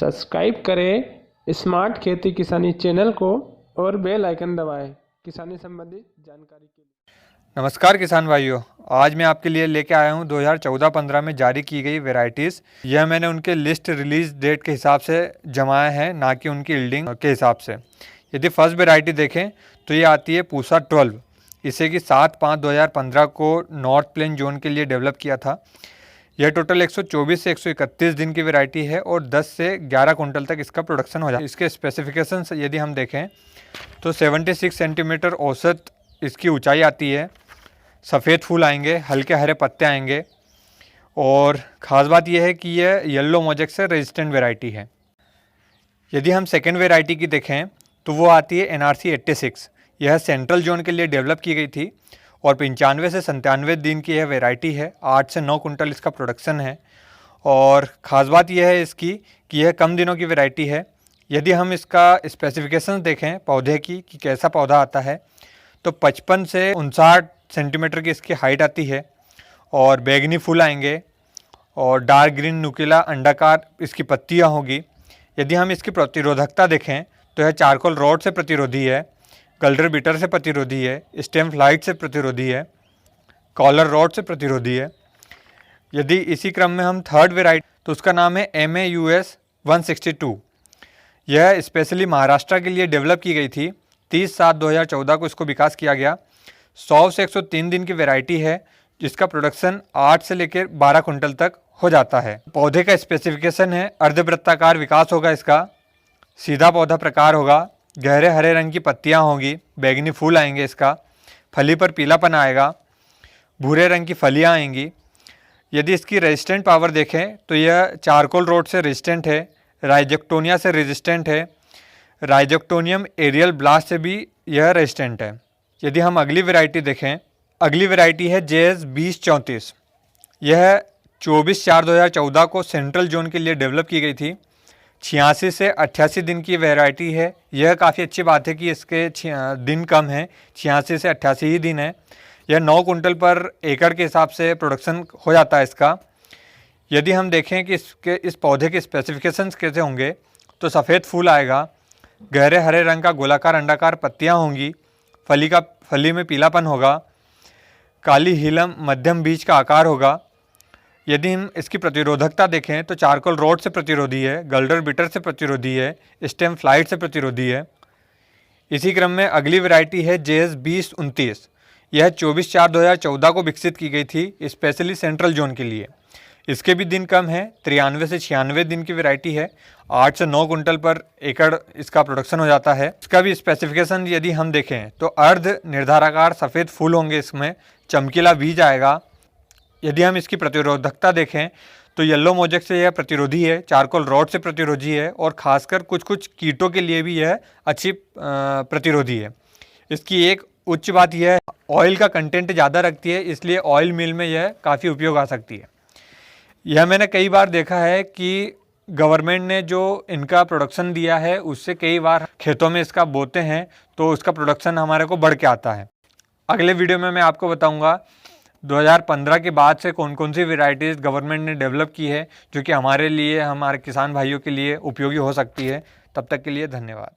Subscribe करें smart खेती किसानी चैनल को और बेल आइकन दबाएं किसानी संबंधित जानकारी के लिए। नमस्कार किसान भाइयों, आज मैं आपके लिए लेके आया हूँ 2014-15 में जारी की गई वैरायटीज़। यह मैंने उनके लिस्ट रिलीज डेट के हिसाब से जमाया है, ना कि उनकी यील्डिंग के हिसाब से। यदि फर्स्ट वैरायटी देखें तो ये आती है पूसा 12। इसे कि 7/5/2015 को नॉर्थ प्लेन जोन के लिए डेवलप किया था। यह टोटल 124 से 131 दिन की वैरायटी है और 10 से 11 कुंटल तक इसका प्रोडक्शन हो जाता है। इसके स्पेसिफिकेशंस यदि हम देखें तो 76 सेंटीमीटर औसत इसकी ऊंचाई आती है। सफ़ेद फूल आएंगे, हल्के हरे पत्ते आएंगे और ख़ास बात यह है कि यह येलो मोजेक से रेजिस्टेंट वैरायटी है। यदि हम सेकेंड वैरायटी की देखें तो वो आती है NRC 86। यह सेंट्रल जोन के लिए डेवलप की गई थी और 95 से 97 दिन की यह वैरायटी है। 8 से 9 कुंटल इसका प्रोडक्शन है और ख़ास बात यह है इसकी कि यह कम दिनों की वैरायटी है। यदि हम इसका स्पेसिफिकेशन देखें पौधे की कि कैसा पौधा आता है तो 55 से 59 सेंटीमीटर की इसकी हाइट आती है और बैगनी फूल आएंगे और डार्क ग्रीन नुकीला अंडाकार इसकी पत्तियां होगी। यदि हम इसकी प्रतिरोधकता देखें तो यह चारकोल रॉड से प्रतिरोधी है, कल्डर बीटर से प्रतिरोधी है, स्टेम फ्लाइट से प्रतिरोधी है, कॉलर रॉड से प्रतिरोधी है। यदि इसी क्रम में हम थर्ड वेराइटी तो उसका नाम है MAUS 162। यह स्पेशली महाराष्ट्र के लिए डेवलप की गई थी। 30/7/2014 को इसको विकास किया गया। 100 से 103 दिन की वैरायटी है जिसका प्रोडक्शन 8 से लेकर 12 कुंटल तक हो जाता है। पौधे का स्पेसिफिकेशन है अर्धवृत्ताकार विकास होगा इसका, सीधा पौधा प्रकार होगा, गहरे हरे रंग की पत्तियां होंगी, बैगनी फूल आएंगे इसका, फली पर पीलापन आएगा, भूरे रंग की फलियां आएंगी। यदि इसकी रेजिस्टेंट पावर देखें तो यह चारकोल रॉड से रेजिस्टेंट है, राइजोक्टोनिया से रेजिस्टेंट है, राइजोक्टोनियम एरियल ब्लास्ट से भी यह रेजिस्टेंट है। यदि हम अगली वैरायटी देखें, अगली वैरायटी है JS 2034। यह 24/4/2014 को सेंट्रल जोन के लिए डेवलप की गई थी। 86 से 88 दिन की वैरायटी है। यह काफ़ी अच्छी बात है कि इसके दिन कम है, 86 से 88 ही दिन है। यह 9 कुंटल पर एकड़ के हिसाब से प्रोडक्शन हो जाता है इसका। यदि हम देखें कि इस पौधे के स्पेसिफिकेशंस कैसे होंगे तो सफ़ेद फूल आएगा, गहरे हरे रंग का गोलाकार अंडाकार पत्तियां होंगी, फली में पीलापन होगा, काली हिलम मध्यम बीज का आकार होगा। यदि हम इसकी प्रतिरोधकता देखें तो चारकोल रॉड से प्रतिरोधी है, गल्डर बिटर से प्रतिरोधी है, स्टेम फ्लाइट से प्रतिरोधी है। इसी क्रम में अगली वैरायटी है JS 2029। यह 24/4/2014 को विकसित की गई थी स्पेशली सेंट्रल जोन के लिए। इसके भी दिन कम है, 93 से 96 दिन की वैरायटी है। 8 से 9 कुंटल पर एकड़ इसका प्रोडक्शन हो जाता है। इसका भी स्पेसिफिकेशन यदि हम देखें तो अर्ध निर्धाराकार सफ़ेद फूल होंगे, इसमें चमकीला बीज आएगा। यदि हम इसकी प्रतिरोधकता देखें तो येलो मोजेक से यह प्रतिरोधी है, चारकोल रॉड से प्रतिरोधी है और ख़ासकर कुछ कीटों के लिए भी यह अच्छी प्रतिरोधी है। इसकी एक उच्च बात यह है ऑयल का कंटेंट ज़्यादा रखती है, इसलिए ऑयल मिल में यह काफ़ी उपयोग आ सकती है। यह मैंने कई बार देखा है कि गवर्नमेंट ने जो इनका प्रोडक्शन दिया है उससे कई बार खेतों में इसका बोते हैं तो उसका प्रोडक्शन हमारे को बढ़ के आता है। अगले वीडियो में मैं आपको बताऊंगा 2015 के बाद से कौन कौन सी वैरायटीज़ गवर्नमेंट ने डेवलप की है जो कि हमारे लिए, हमारे किसान भाइयों के लिए उपयोगी हो सकती है। तब तक के लिए धन्यवाद।